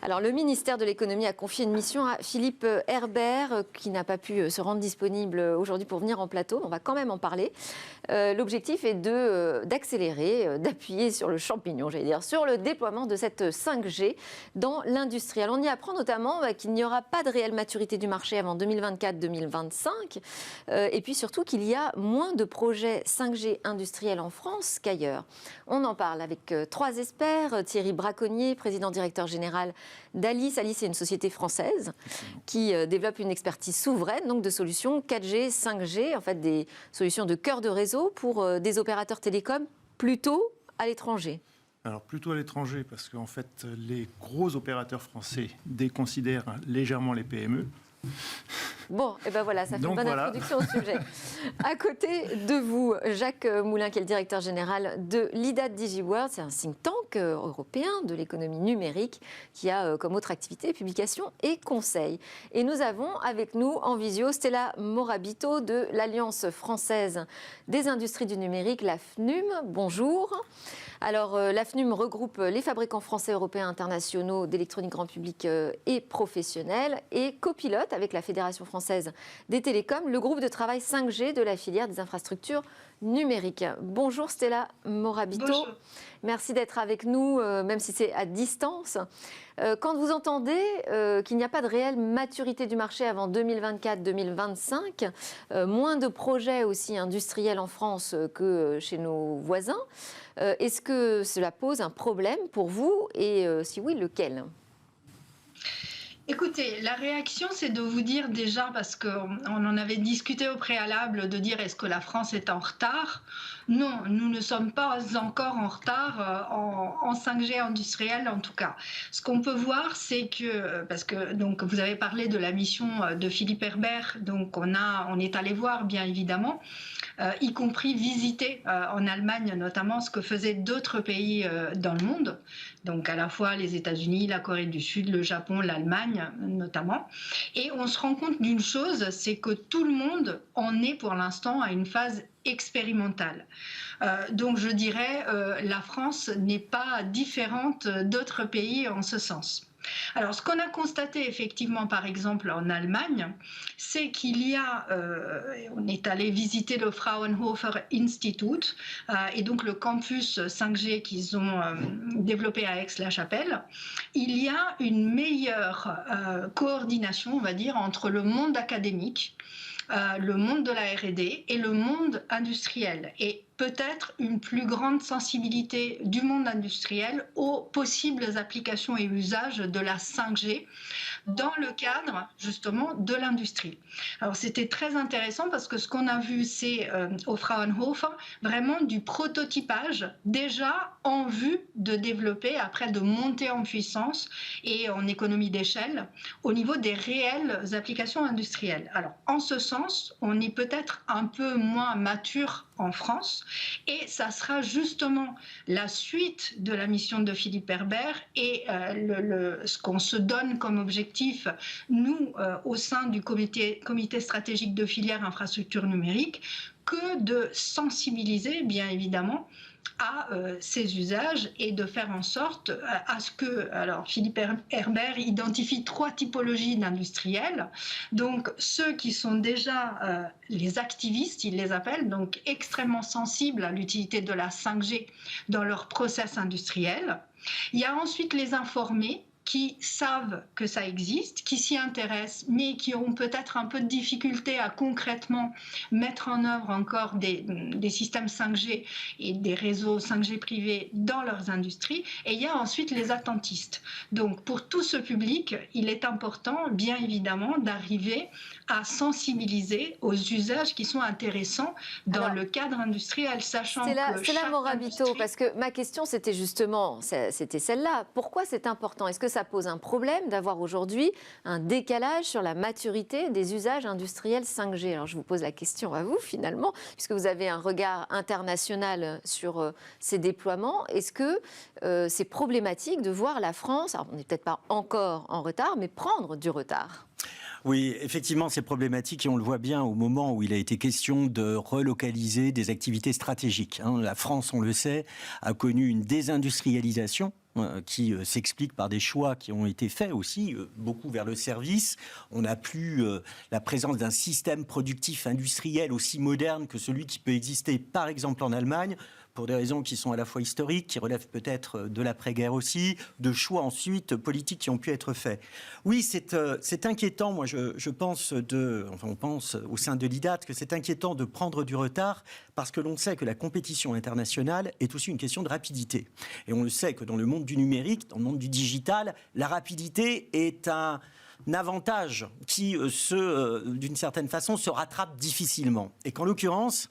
Alors, le ministère de l'économie a confié une mission à Philippe Herbert, qui n'a pas pu se rendre disponible aujourd'hui pour venir en plateau. On va quand même en parler. L'objectif est d'accélérer, d'appuyer sur le champignon, j'allais dire, sur le déploiement de cette 5G dans l'industrie. Alors, on y apprend notamment qu'il n'y aura pas de réelle maturité du marché avant 2024-2025. Et puis surtout qu'il y a moins de projets 5G industriels en France qu'ailleurs. On en parle avec trois experts. Thierry Braconnier, président directeur général d'Alice. Alice est une société française qui développe une expertise souveraine donc de solutions 4G, 5G, en fait des solutions de cœur de réseau pour des opérateurs télécoms plutôt à l'étranger. Alors plutôt à l'étranger parce qu'en fait les gros opérateurs français déconsidèrent légèrement les PME. Bon, et ben voilà, ça fait une bonne introduction au sujet. À côté de vous, Jacques Moulin, qui est le directeur général de l'IDA DigiWorld. C'est un think tank européen de l'économie numérique qui a comme autre activité publication et conseil. Et nous avons avec nous en visio Stella Morabito de l'Alliance française des industries du numérique, la FNUM. Bonjour. Alors, la FNUM regroupe les fabricants français, européens, internationaux d'électronique grand public et professionnels et copilote avec la Fédération française des télécoms le groupe de travail 5G de la filière des infrastructures numériques. Bonjour Stella Morabito. Bonjour. Merci d'être avec nous, même si c'est à distance. Quand vous entendez qu'il n'y a pas de réelle maturité du marché avant 2024-2025, moins de projets aussi industriels en France que chez nos voisins, est-ce que cela pose un problème pour vous et si oui, lequel ? Écoutez, la réaction, c'est de vous dire déjà, parce qu'on en avait discuté au préalable, de dire est-ce que la France est en retard ? Non, nous ne sommes pas encore en retard en 5G industriel en tout cas. Ce qu'on peut voir, c'est que, parce que donc, vous avez parlé de la mission de Philippe Herbert, donc on est allé voir bien évidemment, y compris visiter en Allemagne notamment ce que faisaient d'autres pays dans le monde, donc à la fois les États-Unis, la Corée du Sud, le Japon, l'Allemagne notamment. Et on se rend compte d'une chose, c'est que tout le monde en est pour l'instant à une phase expérimentale. Donc je dirais la France n'est pas différente d'autres pays en ce sens. Alors, ce qu'on a constaté effectivement, par exemple, en Allemagne, c'est qu'il y a, on est allé visiter le Fraunhofer Institute et donc le campus 5G qu'ils ont développé à Aix-la-Chapelle. Il y a une meilleure coordination, on va dire, entre le monde académique, le monde de la R&D et le monde industriel. Et peut-être une plus grande sensibilité du monde industriel aux possibles applications et usages de la 5G dans le cadre justement de l'industrie. Alors c'était très intéressant parce que ce qu'on a vu, c'est au Fraunhofer vraiment du prototypage déjà en vue de développer, après de monter en puissance et en économie d'échelle au niveau des réelles applications industrielles. Alors en ce sens, on est peut-être un peu moins mature en France et ça sera justement la suite de la mission de Philippe Herbert et ce qu'on se donne comme objectif, nous, au sein du comité stratégique de filière infrastructure numérique, que de sensibiliser, bien évidemment, à ces usages et de faire en sorte à ce que, alors Philippe Herbert identifie 3 typologies d'industriels, donc ceux qui sont déjà les activistes, il les appelle, donc extrêmement sensibles à l'utilité de la 5G dans leur process industriel. Il y a ensuite les informés, qui savent que ça existe, qui s'y intéressent, mais qui ont peut-être un peu de difficulté à concrètement mettre en œuvre encore des systèmes 5G et des réseaux 5G privés dans leurs industries. Et il y a ensuite les attentistes. Donc pour tout ce public, il est important, bien évidemment, d'arriver à sensibiliser aux usages qui sont intéressants dans le cadre industriel, sachant que c'est la Morabito, parce que ma question c'était justement, c'était celle-là. Pourquoi c'est important ? Est-ce que ça pose un problème d'avoir aujourd'hui un décalage sur la maturité des usages industriels 5G ? Alors je vous pose la question à vous finalement, puisque vous avez un regard international sur ces déploiements. Est-ce que c'est problématique de voir la France, alors on n'est peut-être pas encore en retard, mais prendre du retard ? Oui, effectivement, c'est problématique et on le voit bien au moment où il a été question de relocaliser des activités stratégiques. La France, on le sait, a connu une désindustrialisation qui s'explique par des choix qui ont été faits aussi, beaucoup vers le service. On n'a plus la présence d'un système productif industriel aussi moderne que celui qui peut exister, par exemple, en Allemagne, pour des raisons qui sont à la fois historiques, qui relèvent peut-être de l'après-guerre aussi, de choix ensuite politiques qui ont pu être faits. Oui, c'est inquiétant, moi je pense, on pense au sein de l'IDAT que c'est inquiétant de prendre du retard parce que l'on sait que la compétition internationale est aussi une question de rapidité. Et on le sait que dans le monde du numérique, dans le monde du digital, la rapidité est un avantage qui, d'une certaine façon, se rattrape difficilement. Et qu'en l'occurrence,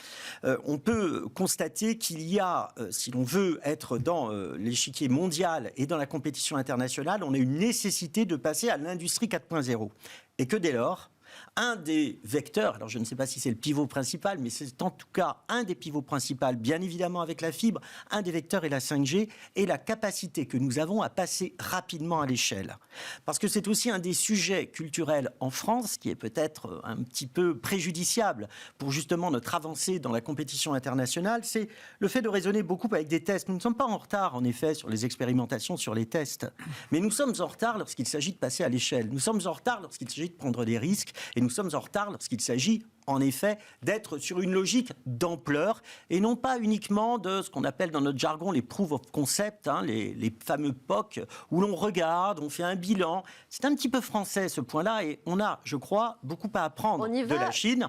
on peut constater qu'il y a, si l'on veut être dans l'échiquier mondial et dans la compétition internationale, on a une nécessité de passer à l'industrie 4.0. Et que dès lors, un des vecteurs, alors je ne sais pas si c'est le pivot principal, mais c'est en tout cas un des pivots principaux, bien évidemment avec la fibre, un des vecteurs est la 5G et la capacité que nous avons à passer rapidement à l'échelle. Parce que c'est aussi un des sujets culturels en France qui est peut-être un petit peu préjudiciable pour justement notre avancée dans la compétition internationale, c'est le fait de raisonner beaucoup avec des tests. Nous ne sommes pas en retard, en effet, sur les expérimentations, sur les tests, mais nous sommes en retard lorsqu'il s'agit de passer à l'échelle. Nous sommes en retard lorsqu'il s'agit de prendre des risques et nous sommes en retard lorsqu'il s'agit, en effet, d'être sur une logique d'ampleur et non pas uniquement de ce qu'on appelle dans notre jargon les proof of concept, les fameux POC, où l'on regarde, on fait un bilan. C'est un petit peu français ce point-là et on a, je crois, beaucoup à apprendre de la Chine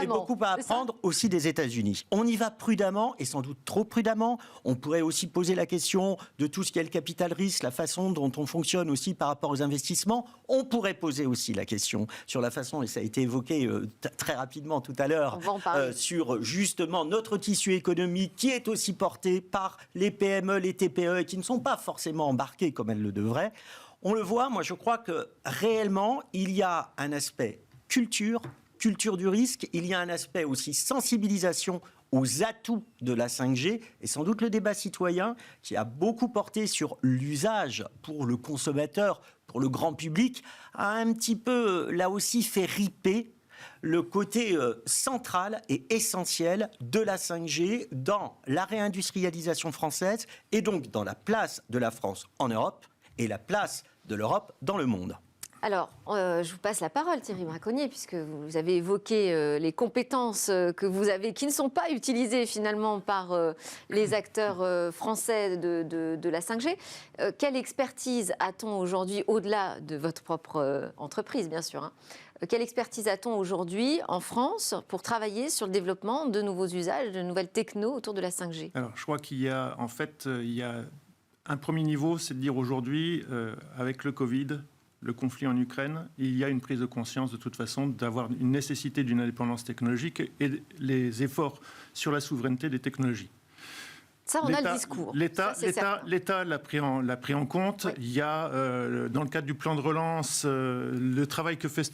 et beaucoup à apprendre aussi des États-Unis. On y va prudemment et sans doute trop prudemment. On pourrait aussi poser la question de tout ce qui est le capital risque, la façon dont on fonctionne aussi par rapport aux investissements. On pourrait poser aussi la question sur la façon, et ça a été évoqué très rapidement tout à l'heure, sur justement notre tissu économique qui est aussi porté par les PME, les TPE et qui ne sont pas forcément embarqués comme elles le devraient. On le voit, moi je crois que réellement il y a un aspect culture du risque, il y a un aspect aussi sensibilisation aux atouts de la 5G et sans doute le débat citoyen qui a beaucoup porté sur l'usage pour le consommateur, pour le grand public, a un petit peu là aussi fait riper le côté central et essentiel de la 5G dans la réindustrialisation française et donc dans la place de la France en Europe et la place de l'Europe dans le monde. Alors, je vous passe la parole, Thierry Braconnier, puisque vous avez évoqué les compétences que vous avez, qui ne sont pas utilisées finalement par les acteurs français de la 5G. Quelle expertise a-t-on aujourd'hui, au-delà de votre propre entreprise, bien sûr, quelle expertise a-t-on aujourd'hui en France pour travailler sur le développement de nouveaux usages, de nouvelles technos autour de la 5G ? Alors, je crois qu'il y a, en fait, un premier niveau, c'est de dire aujourd'hui, avec le Covid, le conflit en Ukraine, il y a une prise de conscience de toute façon d'avoir une nécessité d'une indépendance technologique et les efforts sur la souveraineté des technologies. Ça, on a le discours. L'État l'a pris en compte. Oui. Il y a, dans le cadre du plan de relance, le travail que fait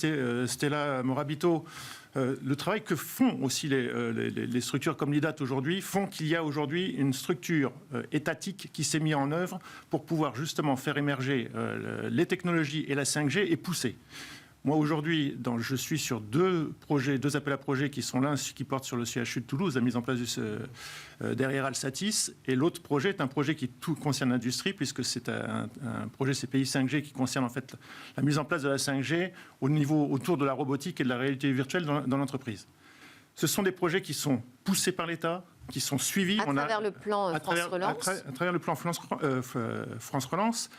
Stella Morabito, le travail que font aussi les structures comme l'IDAT aujourd'hui, font qu'il y a aujourd'hui une structure étatique qui s'est mise en œuvre pour pouvoir justement faire émerger les technologies et la 5G et pousser. Moi, aujourd'hui, je suis sur deux appels à projets qui sont l'un qui porte sur le CHU de Toulouse, la mise en place derrière Alsatis, et l'autre projet est un projet qui concerne l'industrie, puisque c'est un projet CPI 5G qui concerne en fait la mise en place de la 5G autour de la robotique et de la réalité virtuelle dans l'entreprise. Ce sont des projets qui sont poussés par l'État, qui sont suivis. À travers le plan France Relance. À travers le plan France Relance.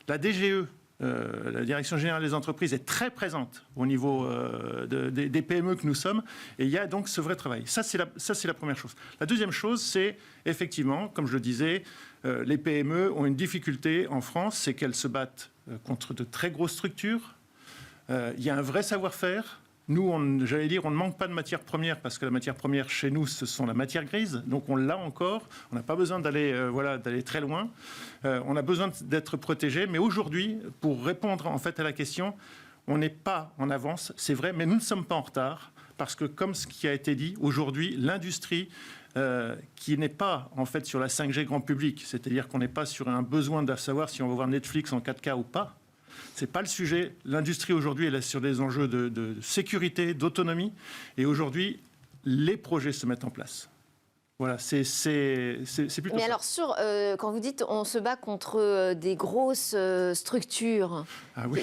La DGE, la Direction Générale des Entreprises, est très présente au niveau des PME que nous sommes. Et il y a donc ce vrai travail. Ça, c'est la première chose. La deuxième chose, c'est effectivement, comme je le disais, les PME ont une difficulté en France, c'est qu'elles se battent contre de très grosses structures. Il y a un vrai savoir-faire. Nous, on ne manque pas de matière première parce que la matière première chez nous, ce sont la matière grise. Donc on l'a encore. On n'a pas besoin d'aller très loin. On a besoin d'être protégé. Mais aujourd'hui, pour répondre en fait à la question, on n'est pas en avance, c'est vrai, mais nous ne sommes pas en retard parce que, comme ce qui a été dit, aujourd'hui, l'industrie qui n'est pas en fait sur la 5G grand public, c'est-à-dire qu'on n'est pas sur un besoin de savoir si on va voir Netflix en 4K ou pas. Ce n'est pas le sujet. L'industrie aujourd'hui, elle est sur des enjeux de sécurité, d'autonomie. Et aujourd'hui, les projets se mettent en place. Voilà, c'est plutôt Mais ça. alors, quand vous dites on se bat contre des grosses structures,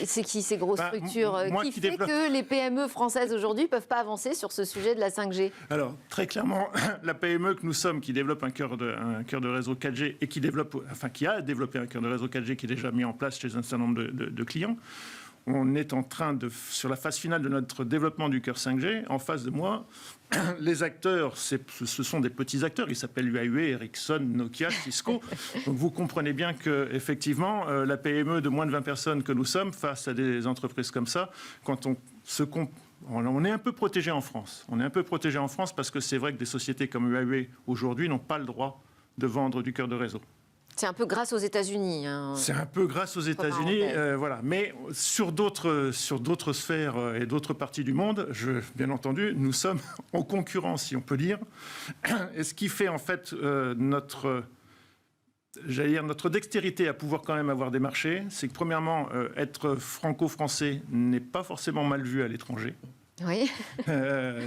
c'est qui ces grosses structures qui fait que les PME françaises aujourd'hui ne peuvent pas avancer sur ce sujet de la 5G? Alors, très clairement, la PME que nous sommes, qui développe un cœur de réseau 4G et qui a développé un cœur de réseau 4G qui est déjà mis en place chez un certain nombre de clients, on est en train sur la phase finale de notre développement du cœur 5G. En face de moi, les acteurs, ce sont des petits acteurs. Ils s'appellent Huawei, Ericsson, Nokia, Cisco. Donc vous comprenez bien qu'effectivement, la PME de moins de 20 personnes que nous sommes, face à des entreprises comme ça, quand on est un peu protégé en France. On est un peu protégé en France parce que c'est vrai que des sociétés comme Huawei, aujourd'hui, n'ont pas le droit de vendre du cœur de réseau. C'est un peu grâce aux États-Unis. C'est un peu grâce aux États-Unis, voilà. Mais sur d'autres sphères et d'autres parties du monde, bien entendu, nous sommes en concurrence, si on peut dire. Et ce qui fait en fait notre dextérité à pouvoir quand même avoir des marchés, c'est que premièrement, être franco-français n'est pas forcément mal vu à l'étranger. Oui.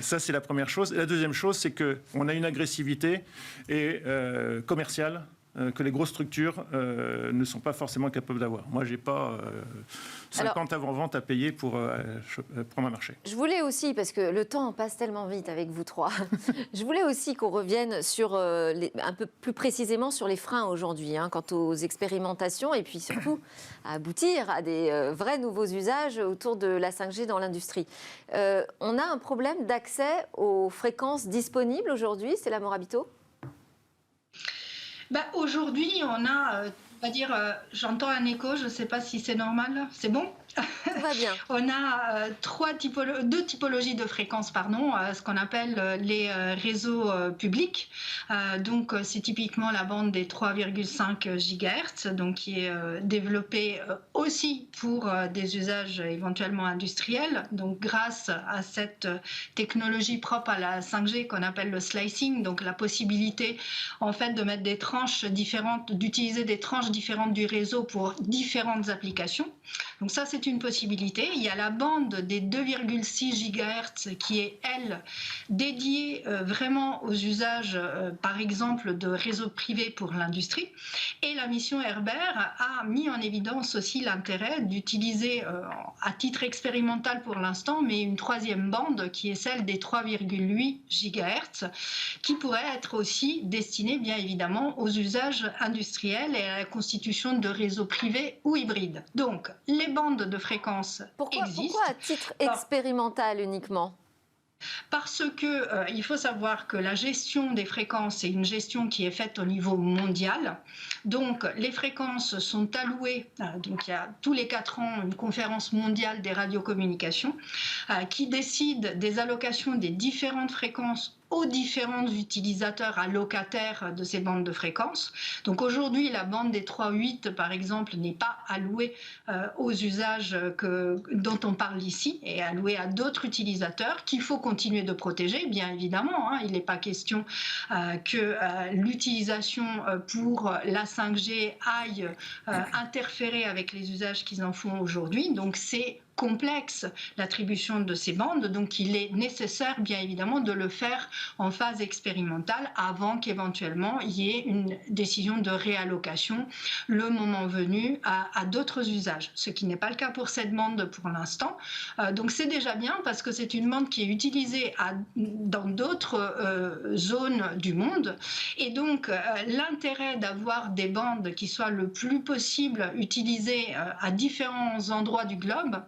Ça, c'est la première chose. Et la deuxième chose, c'est qu'on a une agressivité commerciale que les grosses structures ne sont pas forcément capables d'avoir. Moi, je n'ai pas 50 avant-vente à payer pour prendre un marché. Je voulais aussi, parce que le temps passe tellement vite avec vous trois, je voulais aussi qu'on revienne sur, un peu plus précisément sur les freins aujourd'hui, quant aux expérimentations et puis surtout à aboutir à des vrais nouveaux usages autour de la 5G dans l'industrie. On a un problème d'accès aux fréquences disponibles aujourd'hui, c'est la Morabito ? Aujourd'hui, on a, on va dire, j'entends un écho, je ne sais pas si c'est normal, c'est bon ? Tout va bien. On a deux typologies de fréquences, ce qu'on appelle les réseaux publics. Donc, c'est typiquement la bande des 3,5 GHz, donc qui est développée aussi pour des usages éventuellement industriels. Donc, grâce à cette technologie propre à la 5G qu'on appelle le slicing, donc la possibilité en fait de mettre des tranches différentes, d'utiliser des tranches différentes du réseau pour différentes applications. Donc ça, c'est une possibilité. Il y a la bande des 2,6 GHz qui est, elle, dédiée vraiment aux usages, par exemple, de réseaux privés pour l'industrie. Et la mission Herbert a mis en évidence aussi l'intérêt d'utiliser, à titre expérimental pour l'instant, mais une troisième bande qui est celle des 3,8 GHz, qui pourrait être aussi destinée, bien évidemment, aux usages industriels et à la constitution de réseaux privés ou hybrides. Donc, les bandes de fréquences existent. Pourquoi à titre expérimental uniquement ? Parce que il faut savoir que la gestion des fréquences est une gestion qui est faite au niveau mondial. Donc les fréquences sont allouées, donc il y a tous les 4 ans une conférence mondiale des radiocommunications qui décide des allocations des différentes fréquences aux différents utilisateurs allocataires de ces bandes de fréquences. Donc aujourd'hui, la bande des 3,8 par exemple n'est pas allouée aux usages dont on parle ici, et allouée à d'autres utilisateurs qu'il faut continuer de protéger, bien évidemment. Il n'est pas question que l'utilisation pour la 5G aille interférer avec les usages qu'ils en font aujourd'hui. Donc c'est complexe l'attribution de ces bandes, donc il est nécessaire bien évidemment de le faire en phase expérimentale avant qu'éventuellement il y ait une décision de réallocation le moment venu à d'autres usages, ce qui n'est pas le cas pour cette bande pour l'instant. Donc c'est déjà bien parce que c'est une bande qui est utilisée dans d'autres zones du monde, et donc l'intérêt d'avoir des bandes qui soient le plus possible utilisées à différents endroits du globe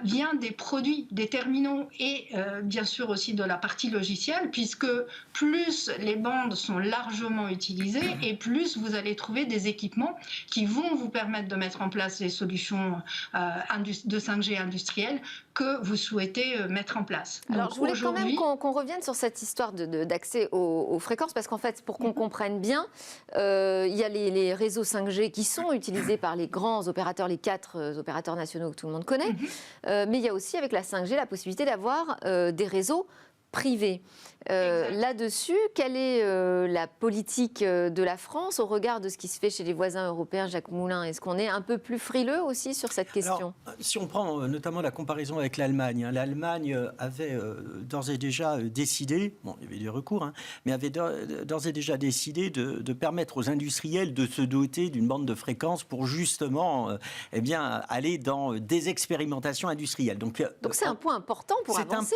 vient des produits, des terminaux et bien sûr aussi de la partie logicielle, puisque plus les bandes sont largement utilisées et plus vous allez trouver des équipements qui vont vous permettre de mettre en place les solutions de 5G industrielles que vous souhaitez mettre en place. Alors, je voulais quand même qu'on revienne sur cette histoire d'accès aux fréquences, parce qu'en fait, pour qu'on comprenne bien, il y a les réseaux 5G qui sont utilisés par les grands opérateurs, les 4 opérateurs nationaux que tout le monde connaît, mais il y a aussi avec la 5G la possibilité d'avoir des réseaux privés. Là-dessus, quelle est la politique de la France au regard de ce qui se fait chez les voisins européens, Jacques Moulin? Est-ce qu'on est un peu plus frileux aussi sur cette question? Alors, si on prend notamment la comparaison avec l'Allemagne, l'Allemagne avait d'ores et déjà décidé, bon, il y avait des recours, mais avait d'ores et déjà décidé de permettre aux industriels de se doter d'une bande de fréquences pour justement aller dans des expérimentations industrielles. Donc c'est un point important pour avancer.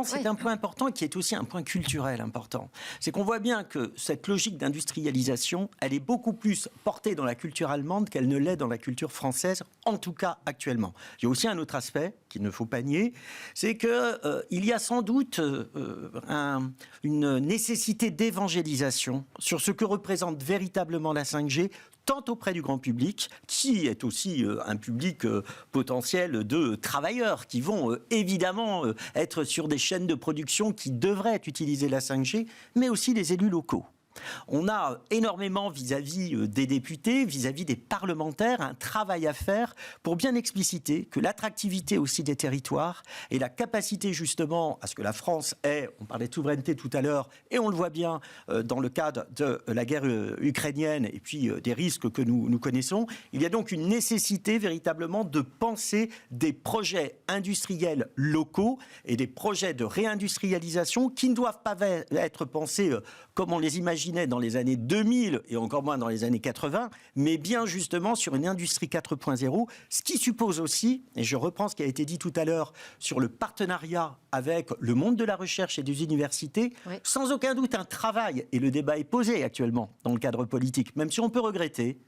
C'est un point important qui est aussi un point culturel important. C'est qu'on voit bien que cette logique d'industrialisation, elle est beaucoup plus portée dans la culture allemande qu'elle ne l'est dans la culture française, en tout cas actuellement. Il y a aussi un autre aspect qu'il ne faut pas nier, c'est qu'il y a sans doute une nécessité d'évangélisation sur ce que représente véritablement la 5G, tant auprès du grand public, qui est aussi un public potentiel de travailleurs qui vont évidemment être sur des chaînes de production qui devraient utiliser la 5G, mais aussi les élus locaux. On a énormément vis-à-vis des députés, vis-à-vis des parlementaires, un travail à faire pour bien expliciter que l'attractivité aussi des territoires et la capacité justement à ce que la France ait, on parlait de souveraineté tout à l'heure, et on le voit bien dans le cadre de la guerre ukrainienne et puis des risques que nous connaissons, il y a donc une nécessité véritablement de penser des projets industriels locaux et des projets de réindustrialisation qui ne doivent pas être pensés comme on les imagine dans les années 2000 et encore moins dans les années 80, mais bien justement sur une industrie 4.0, ce qui suppose aussi, et je reprends ce qui a été dit tout à l'heure sur le partenariat avec le monde de la recherche et des universités, sans aucun doute un travail, et le débat est posé actuellement dans le cadre politique, même si on peut regretter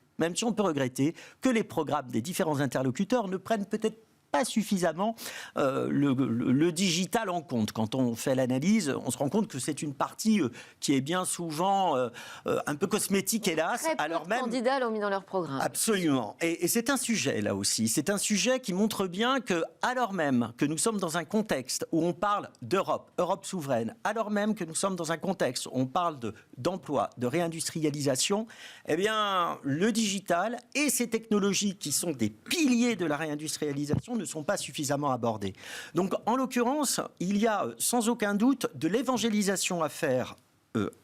que les programmes des différents interlocuteurs ne prennent peut-être pas suffisamment le digital en compte. Quand on fait l'analyse, on se rend compte que c'est une partie qui est bien souvent un peu cosmétique, hélas. Très peu de candidats l'ont mis dans leur programme. Absolument. Et c'est un sujet, là aussi. C'est un sujet qui montre bien que, alors même que nous sommes dans un contexte où on parle d'Europe, Europe souveraine, alors même que nous sommes dans un contexte où on parle d'emploi, de réindustrialisation, eh bien, le digital et ces technologies qui sont des piliers de la réindustrialisation ne sont pas suffisamment abordés. Donc, en l'occurrence, il y a sans aucun doute de l'évangélisation à faire,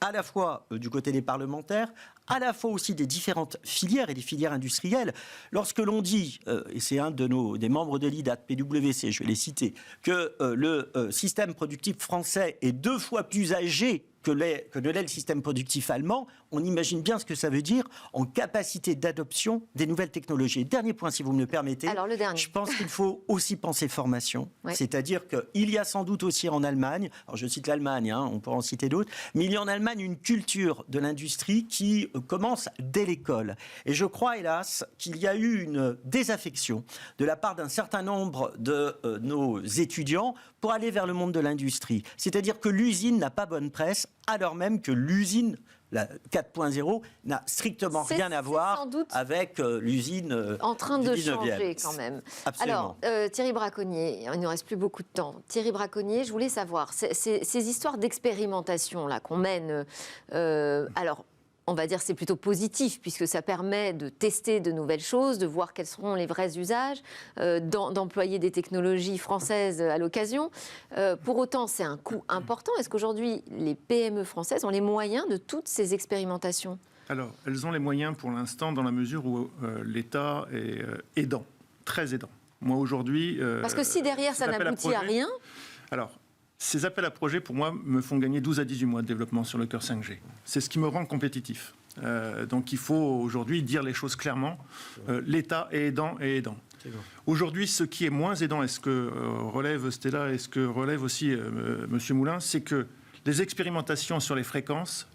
à la fois du côté des parlementaires, à la fois aussi des différentes filières et des filières industrielles. Lorsque l'on dit, et c'est un des membres de l'IDAT, PwC, je vais les citer, que le système productif français est 2 fois plus âgé que ne l'est le système productif allemand, on imagine bien ce que ça veut dire en capacité d'adoption des nouvelles technologies. Dernier point, si vous me le permettez. Alors, le dernier. Je pense qu'il faut aussi penser formation. C'est-à-dire qu'il y a sans doute aussi en Allemagne, alors je cite l'Allemagne, on pourra en citer d'autres, mais il y a en Allemagne une culture de l'industrie qui commence dès l'école. Et je crois, hélas, qu'il y a eu une désaffection de la part d'un certain nombre de nos étudiants pour aller vers le monde de l'industrie. C'est-à-dire que l'usine n'a pas bonne presse, alors même que l'usine, la 4.0, n'a strictement rien à voir avec l'usine en train de changer quand même. Absolument. Alors, Thierry Braconnier, il ne nous reste plus beaucoup de temps. Thierry Braconnier, je voulais savoir, ces histoires d'expérimentation là qu'on mène, alors on va dire que c'est plutôt positif puisque ça permet de tester de nouvelles choses, de voir quels seront les vrais usages, d'employer des technologies françaises à l'occasion. Pour autant, c'est un coût important. Est-ce qu'aujourd'hui, les PME françaises ont les moyens de toutes ces expérimentations ? Alors, elles ont les moyens pour l'instant dans la mesure où l'État est aidant, très aidant. Moi, aujourd'hui... Parce que si derrière, ça n'aboutit à rien... Alors, ces appels à projets, pour moi, me font gagner 12 à 18 mois de développement sur le cœur 5G. C'est ce qui me rend compétitif. Donc il faut aujourd'hui dire les choses clairement. L'État est aidant et aidant. Aujourd'hui, ce qui est moins aidant, est-ce que relève Stella, est-ce que relève aussi M. Moulin, c'est que les expérimentations sur les fréquences,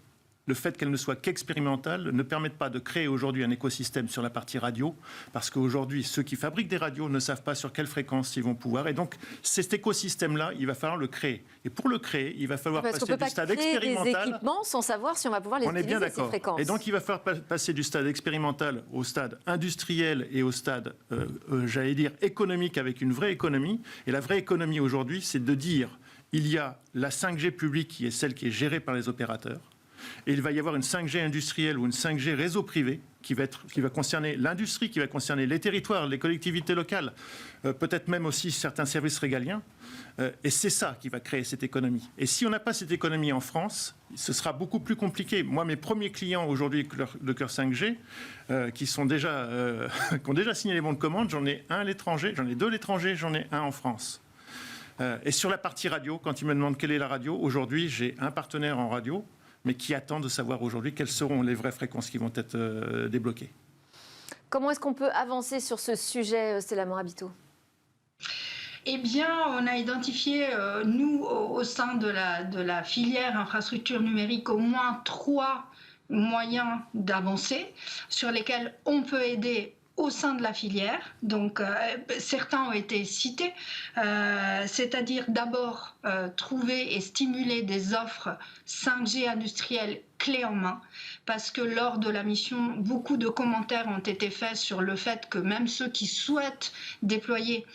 le fait qu'elles ne soient qu'expérimentales ne permettent pas de créer aujourd'hui un écosystème sur la partie radio, parce qu'aujourd'hui, ceux qui fabriquent des radios ne savent pas sur quelle fréquence ils vont pouvoir. Et donc, cet écosystème-là, il va falloir le créer. Et pour le créer, il va falloir passer du stade expérimental... Parce qu'on ne peut pas créer des équipements sans savoir si on va pouvoir les utiliser, ces fréquences. Et donc, il va falloir passer du stade expérimental au stade industriel et au stade, j'allais dire, économique, avec une vraie économie. Et la vraie économie aujourd'hui, c'est de dire, il y a la 5G publique qui est celle qui est gérée par les opérateurs. Et il va y avoir une 5G industrielle ou une 5G réseau privé qui va concerner l'industrie, qui va concerner les territoires, les collectivités locales, peut-être même aussi certains services régaliens. Et c'est ça qui va créer cette économie. Et si on n'a pas cette économie en France, ce sera beaucoup plus compliqué. Moi, mes premiers clients aujourd'hui de Cœur 5G, qui ont déjà signé les bons de commande, j'en ai un à l'étranger, j'en ai deux à l'étranger, j'en ai un en France. Et sur la partie radio, quand ils me demandent quelle est la radio, aujourd'hui, j'ai un partenaire en radio, mais qui attend de savoir aujourd'hui quelles seront les vraies fréquences qui vont être débloquées. Comment est-ce qu'on peut avancer sur ce sujet, Stella Morabito ? Eh bien, on a identifié, nous, au sein de la filière infrastructure numérique, au moins 3 moyens d'avancer sur lesquels on peut aider au sein de la filière. Donc, certains ont été cités, c'est-à-dire d'abord trouver et stimuler des offres 5G industrielles clés en main, parce que lors de la mission, beaucoup de commentaires ont été faits sur le fait que même ceux qui souhaitent déployer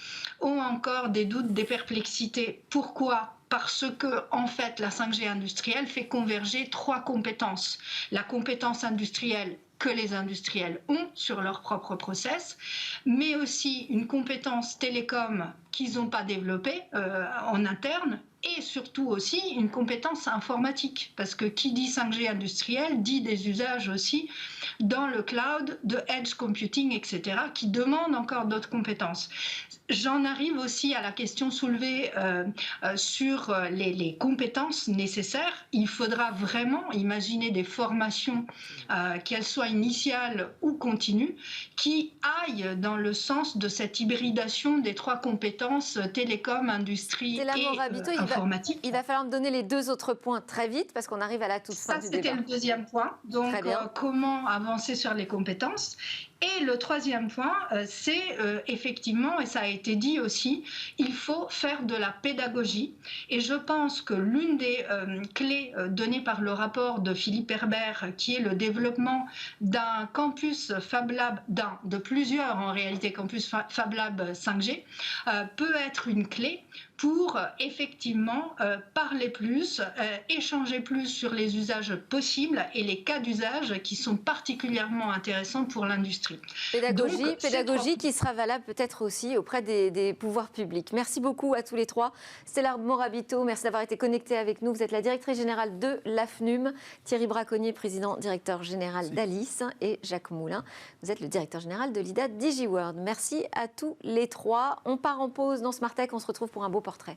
ont encore des doutes, des perplexités. Pourquoi ? Parce que, en fait, la 5G industrielle fait converger 3 compétences. La compétence industrielle que les industriels ont sur leur propre process, mais aussi une compétence télécom qu'ils n'ont pas développée en interne, et surtout aussi une compétence informatique, parce que qui dit 5G industriel dit des usages aussi dans le cloud, de edge computing, etc., qui demandent encore d'autres compétences. J'en arrive aussi à la question soulevée sur les compétences nécessaires. Il faudra vraiment imaginer des formations, qu'elles soient initiales ou continues, qui aillent dans le sens de cette hybridation des 3 compétences télécom, industrie et informatique. Il va falloir me donner les 2 autres points très vite, parce qu'on arrive à la toute fin du débat. Ça, c'était le 2e point. Donc, comment avancer sur les compétences. Et le 3e point, c'est effectivement, et ça a été dit aussi, il faut faire de la pédagogie. Et je pense que l'une des clés données par le rapport de Philippe Herbert, qui est le développement d'un campus Fab Lab, de plusieurs en réalité campus Fab Lab 5G, peut être une clé pour effectivement parler plus, échanger plus sur les usages possibles et les cas d'usage qui sont particulièrement intéressants pour l'industrie. Pédagogie qui sera valable peut-être aussi auprès des pouvoirs publics. Merci beaucoup à tous les 3. Stella Morabito, merci d'avoir été connectée avec nous. Vous êtes la directrice générale de l'AFNUM. Thierry Braconnier, président directeur général d'Alice. Et Jacques Moulin, vous êtes le directeur général de l'IDA DigiWorld. Merci à tous les 3. On part en pause dans Smart Tech. On se retrouve pour un beau portrait.